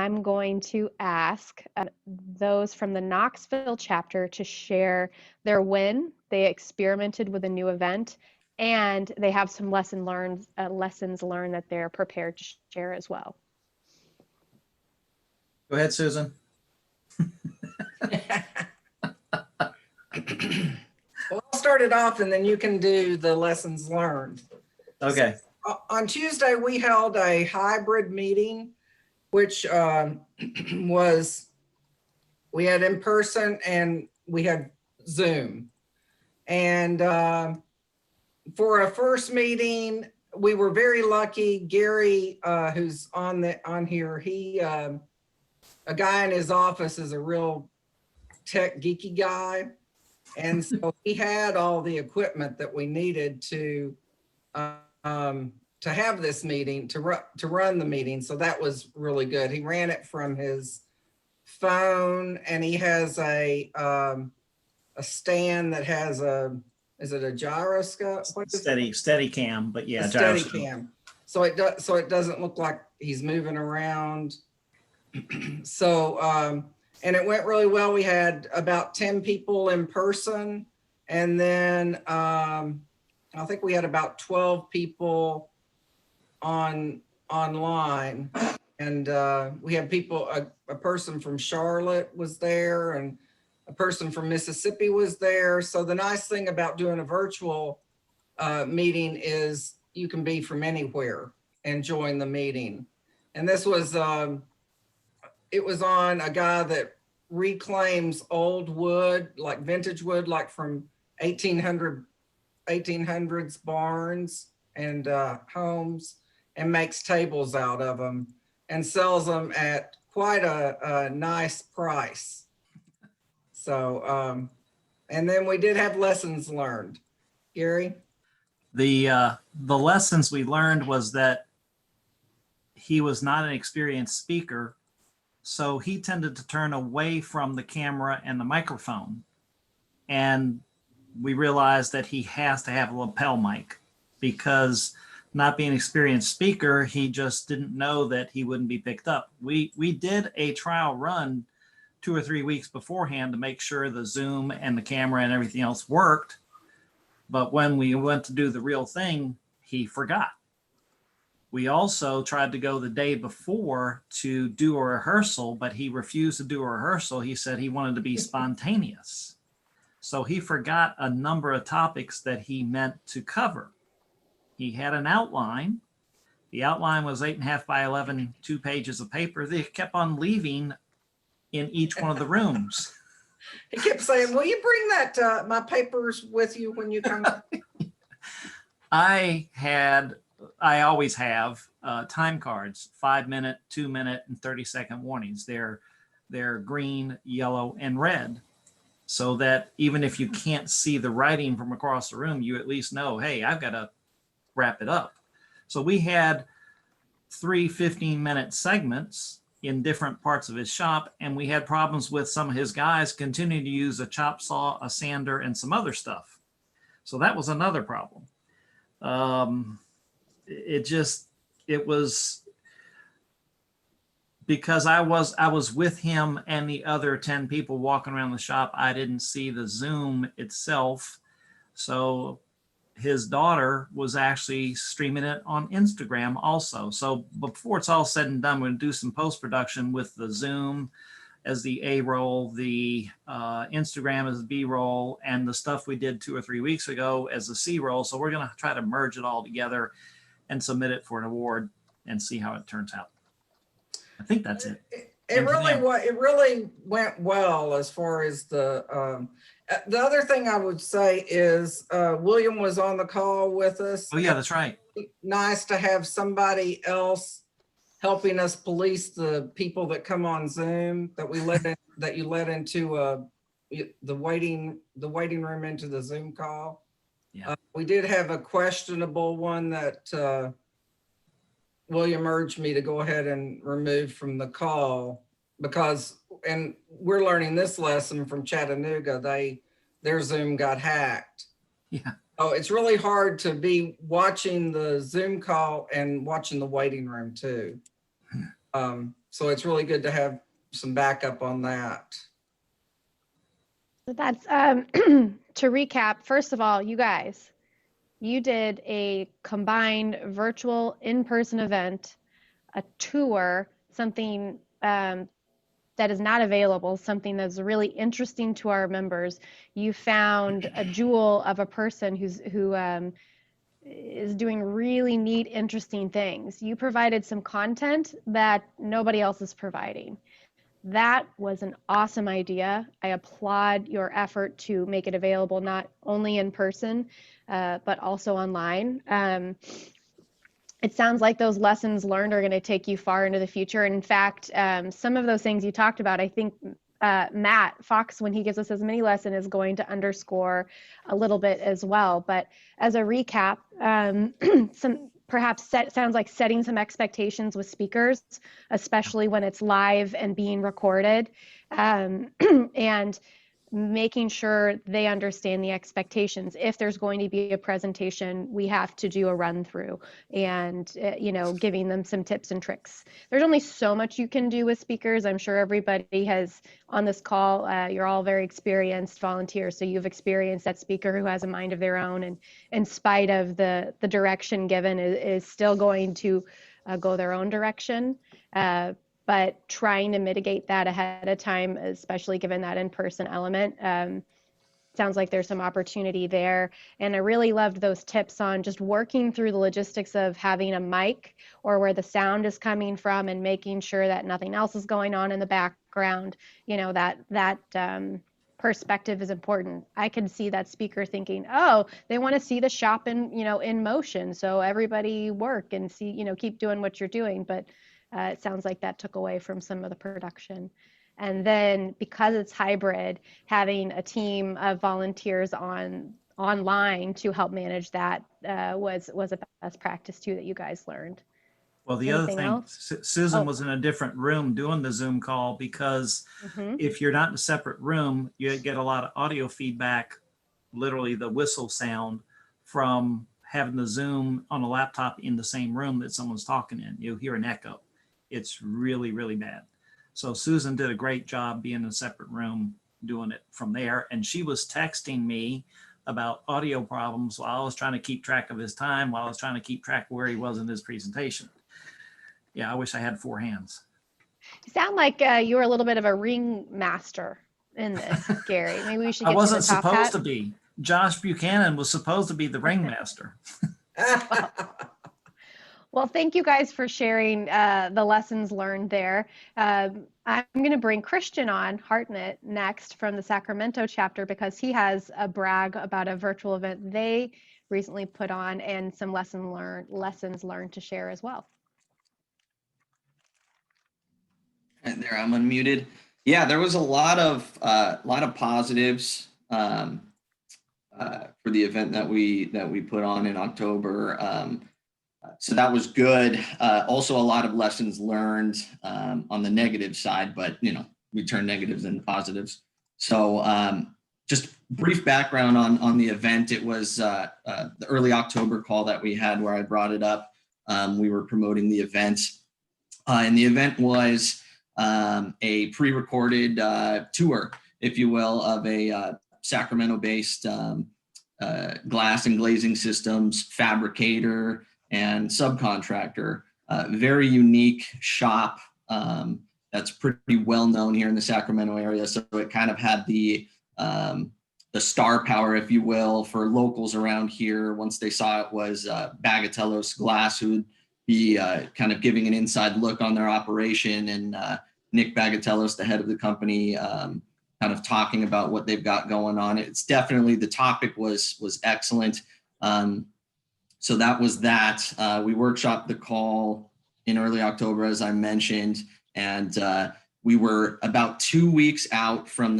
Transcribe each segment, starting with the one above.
I'm going to ask those from the Knoxville chapter to share their win. They experimented with a new event, and they have some lessons learned that they're prepared to share as well. Go ahead, Susan. Well, I'll start it off and then you can do the lessons learned. Okay. So, on Tuesday, we held a hybrid meeting, which was, we had in person and we had Zoom. And for a first meeting, we were very lucky. Gary, who's on here, he, a guy in his office is a real tech geeky guy. And so he had all the equipment that we needed to have this meeting, to run the meeting. So that was really good. He ran it from his phone, and he has a stand that has is it a gyroscope? Steady cam, but yeah, steady cam. So it doesn't look like he's moving around. So and it went really well. We had about 10 people in person, and then I think we had about 12 people online, and we had people, a person from Charlotte was there, and a person from Mississippi was there. So the nice thing about doing a virtual meeting is you can be from anywhere and join the meeting. And this was, it was on a guy that reclaims old wood, like vintage wood, like from 1800s barns and homes, and makes tables out of them and sells them at quite a nice price. So, and then we did have lessons learned. Gary? The lessons we learned was that he was not an experienced speaker, so he tended to turn away from the camera and the microphone. And we realized that he has to have a lapel mic, because not being an experienced speaker, he just didn't know that he wouldn't be picked up. We did a trial run 2 or 3 weeks beforehand to make sure the Zoom and the camera and everything else worked. But when we went to do the real thing, he forgot. We also tried to go the day before to do a rehearsal, but he refused to do a rehearsal. He said he wanted to be spontaneous. So he forgot a number of topics that he meant to cover. He had an outline. The outline was 8.5 by 11, 2 pages of paper. They kept on leaving in each one of the rooms. He kept saying, will you bring that, my papers with you when you come? I always have time cards, 5-minute, 2-minute, and 30-second warnings. They're green, yellow, and red, so that even if you can't see the writing from across the room, you at least know, hey, I've got to wrap it up. So we had 3 15-minute segments in different parts of his shop, and we had problems with some of his guys continuing to use a chop saw, a sander, and some other stuff. So that was another problem. It was because I was with him and the other 10 people walking around the shop. I didn't see the Zoom itself. So his daughter was actually streaming it on Instagram also. So before it's all said and done, we're going to do some post-production with the Zoom as the A roll, the Instagram as the B roll, and the stuff we did 2 or 3 weeks ago as the C roll. So we're going to try to merge it all together and submit it for an award and see how it turns out. I think that's it. It really went well as far as the other thing I would say is William was on the call with us. Oh yeah, that's right. Nice to have somebody else helping us police the people that come on Zoom that you let into the waiting room into the Zoom call. Yeah. We did have a questionable one that William urged me to go ahead and remove from the call because, and we're learning this lesson from Chattanooga, their Zoom got hacked. Yeah. Oh, it's really hard to be watching the Zoom call and watching the waiting room too. So it's really good to have some backup on that. That's to recap. First of all, you guys, you did a combined virtual in-person event, a tour, something that is not available, something that's really interesting to our members. You found a jewel of a person who is doing really neat, interesting things. You provided some content that nobody else is providing. That was an awesome idea. I applaud your effort to make it available not only in person, but also online. It sounds like those lessons learned are going to take you far into the future. And in fact, some of those things you talked about, I think Matt Fox, when he gives us his mini lesson, is going to underscore a little bit as well. But as a recap, sounds like setting some expectations with speakers, especially when it's live and being recorded, and making sure they understand the expectations. If there's going to be a presentation, we have to do a run through and, giving them some tips and tricks. There's only so much you can do with speakers. I'm sure everybody has on this call, you're all very experienced volunteers. So you've experienced that speaker who has a mind of their own and in spite of the direction given is still going to go their own direction. But trying to mitigate that ahead of time, especially given that in-person element, sounds like there's some opportunity there. And I really loved those tips on just working through the logistics of having a mic or where the sound is coming from and making sure that nothing else is going on in the background. That perspective is important. I can see that speaker thinking, oh, they want to see the shop in motion. So everybody work and see, keep doing what you're doing. But it sounds like that took away from some of the production. And then because it's hybrid, having a team of volunteers online to help manage that was a best practice too that you guys learned. Well, the Anything other thing, else? Susan was in a different room doing the Zoom call because if you're not in a separate room, you get a lot of audio feedback, literally the whistle sound from having the Zoom on a laptop in the same room that someone's talking in. You'll hear an echo. It's really, really bad. So Susan did a great job being in a separate room doing it from there. And she was texting me about audio problems while I was trying to keep track of his time, while I was trying to keep track of where he was in his presentation. Yeah, I wish I had 4 hands. You sound like you were a little bit of a ring master in this, Gary. Maybe we should get I wasn't you the top supposed hat. to be. Josh Buchanan was supposed to be the ringmaster. Well, thank you guys for sharing the lessons learned there. I'm going to bring Christian on, Hartnett, next from the Sacramento chapter because he has a brag about a virtual event they recently put on and some lessons learned to share as well. Right there, I'm unmuted. Yeah, there was a lot of positives for the event that we put on in October. So that was good. Also, a lot of lessons learned on the negative side, but we turn negatives into positives. So just brief background on the event. It was the early October call that we had where I brought it up. We were promoting the event, and the event was a pre-recorded tour, if you will, of a Sacramento-based glass and glazing systems fabricator and subcontractor. Very unique shop that's pretty well known here in the Sacramento area. So it kind of had the star power, if you will, for locals around here. Once they saw it was Bagatellos Glass, who would be kind of giving an inside look on their operation, and Nick Bagatellos, the head of the company, kind of talking about what they've got going on. It's definitely, the topic was excellent. So that was that. We workshopped the call in early October, as I mentioned, and we were about 2 weeks out from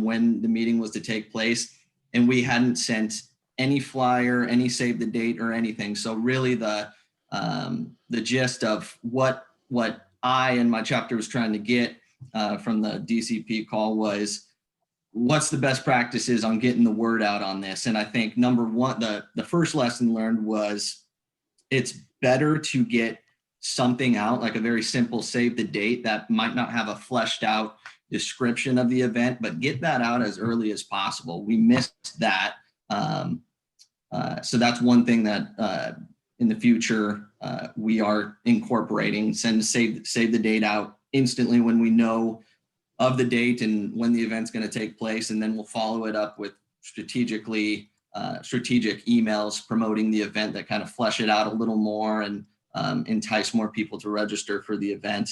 when the meeting was to take place, and we hadn't sent any flyer, any save the date or anything. So really the gist of what I and my chapter was trying to get from the DCP call was, what's the best practices on getting the word out on this? And I think number one, the first lesson learned was it's better to get something out, like a very simple save the date that might not have a fleshed out description of the event, but get that out as early as possible. We missed that. So that's one thing that in the future we are incorporating. Save the date out instantly when we know of the date and when the event's going to take place, and then we'll follow it up with strategic emails promoting the event that kind of flesh it out a little more and entice more people to register for the event.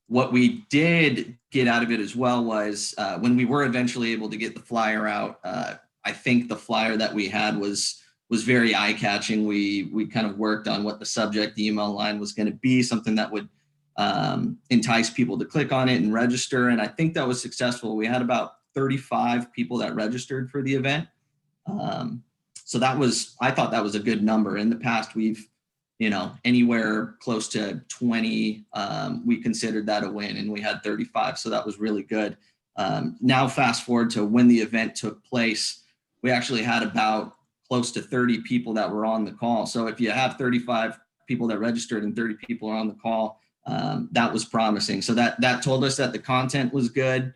What we did get out of it as well was when we were eventually able to get the flyer out, I think the flyer that we had was very eye-catching. We kind of worked on what the subject, the email line was going to be, something that would entice people to click on it and register. And I think that was successful. We had about 35 people that registered for the event. So I thought that was a good number. In the past, we've, anywhere close to 20, we considered that a win, and we had 35. So that was really good. Now fast forward to when the event took place, we actually had about close to 30 people that were on the call. So if you have 35 people that registered and 30 people are on the call, that was promising. So that told us that the content was good.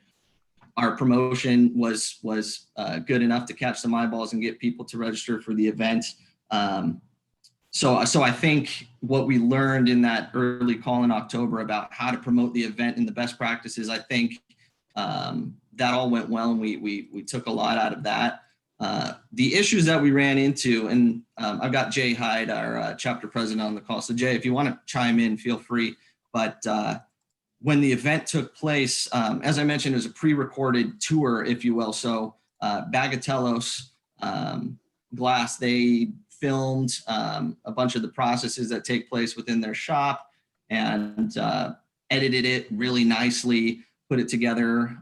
Our promotion was good enough to catch some eyeballs and get people to register for the event. So I think what we learned in that early call in October about how to promote the event and the best practices, I think that all went well, and we took a lot out of that. The issues that we ran into, and I've got Jay Hyde, our chapter president, on the call. So Jay, if you want to chime in, feel free. But when the event took place, as I mentioned, it was a pre-recorded tour, if you will. So Bagatellos Glass, they filmed a bunch of the processes that take place within their shop and edited it really nicely, put it together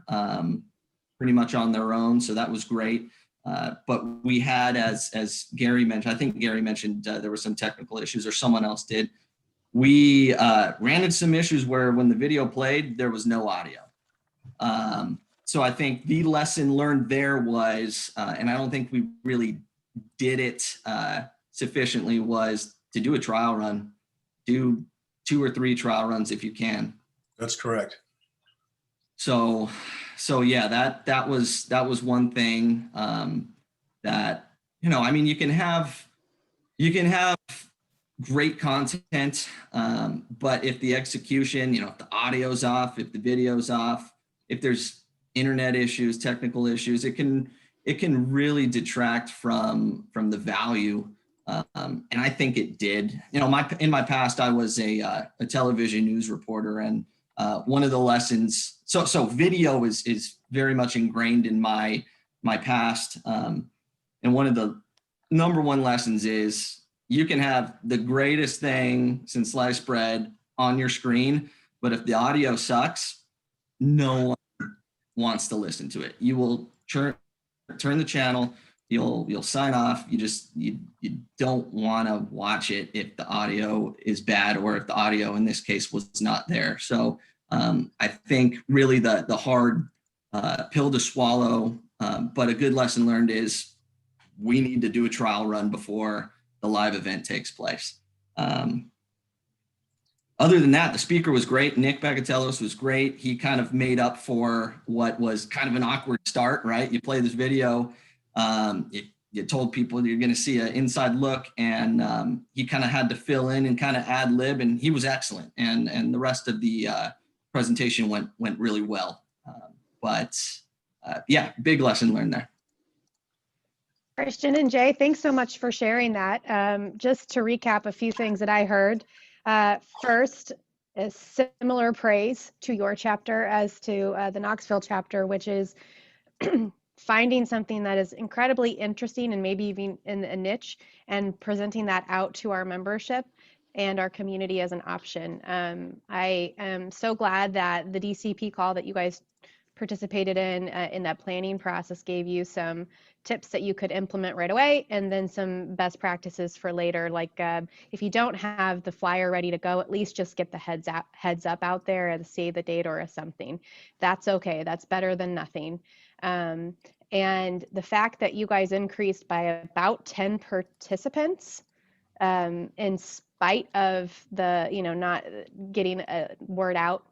pretty much on their own. So that was great. But we had, as Gary mentioned, I think Gary mentioned there were some technical issues, or someone else did. We ran into some issues where when the video played, there was no audio. So I think the lesson learned there was, and I don't think we really did it sufficiently, was to do a trial run, do 2 or 3 trial runs if you can. That's correct. So yeah, that was one thing that, I mean, you can have great content, but if the execution, if the audio's off, if the video's off, if there's internet issues, technical issues, it can really detract from the value. And I think it did. In my past, I was a television news reporter, and one of the lessons, so video is very much ingrained in my past. And one of the number one lessons is you can have the greatest thing since sliced bread on your screen, but if the audio sucks, no one wants to listen to it. You will turn the channel. You'll sign off. You don't want to watch it if the audio is bad, or if the audio in this case was not there. So I think really the hard pill to swallow, but a good lesson learned is we need to do a trial run before the live event takes place. Other than that, the speaker was great. Nick Bagatellos was great. He kind of made up for what was kind of an awkward start, right? You play this video, you told people you're going to see an inside look, and he kind of had to fill in and kind of ad lib, and he was excellent. And the rest of the presentation went really well. Yeah, big lesson learned there. Christian and Jay, thanks so much for sharing that. Just to recap a few things that I heard. First, a similar praise to your chapter as to the Knoxville chapter, which is finding something that is incredibly interesting and maybe even in a niche, and presenting that out to our membership and our community as an option. I am so glad that the DCP call that you guys participated in that planning process gave you some tips that you could implement right away, and then some best practices for later. Like if you don't have the flyer ready to go, at least just get the heads up out there and save the date or something. That's okay. That's better than nothing. And the fact that you guys increased by about 10 participants in spite of the, not getting a word out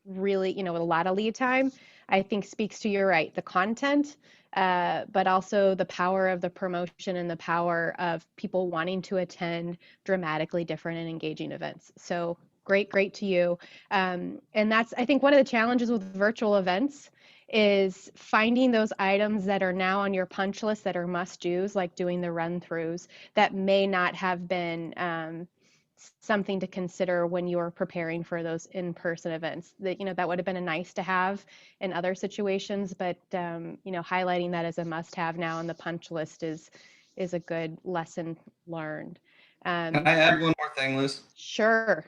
really, with a lot of lead time, I think speaks to, you're right, the content, but also the power of the promotion and the power of people wanting to attend dramatically different and engaging events. So great to you. And that's, I think, one of the challenges with virtual events is finding those items that are now on your punch list that are must-dos, like doing the run-throughs, that may not have been something to consider when you're preparing for those in-person events. That that would have been a nice to have in other situations, but highlighting that as a must-have now on the punch list is a good lesson learned. Can I add one more thing, Liz? Sure.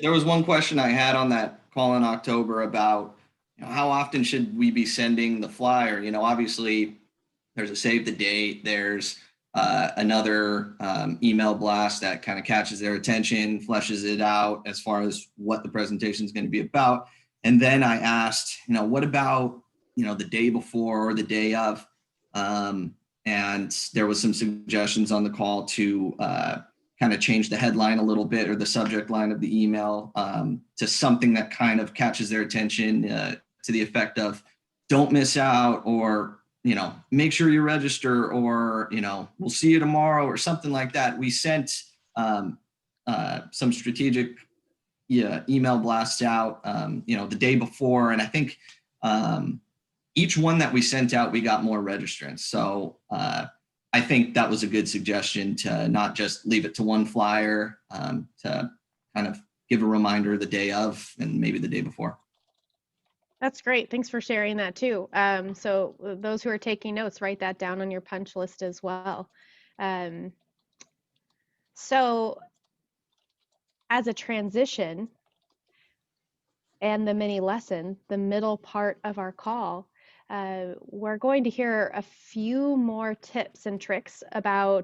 There was one question I had on that call in October about, how often should we be sending the flyer? Obviously there's a save the date, there's another email blast that kind of catches their attention, fleshes it out as far as what the presentation is going to be about. And then I asked, what about, the day before or the day of? And there was some suggestions on the call to kind of change the headline a little bit, or the subject line of the email, to something that kind of catches their attention, to the effect of don't miss out, or, make sure you register, or, we'll see you tomorrow, or something like that. We sent some strategic email blasts out, the day before. And I think each one that we sent out, we got more registrants. So I think that was a good suggestion, to not just leave it to one flyer, to kind of give a reminder the day of and maybe the day before. That's great. Thanks for sharing that too. So those who are taking notes, write that down on your punch list as well. So as a transition and the mini lesson, the middle part of our call, we're going to hear a few more tips and tricks about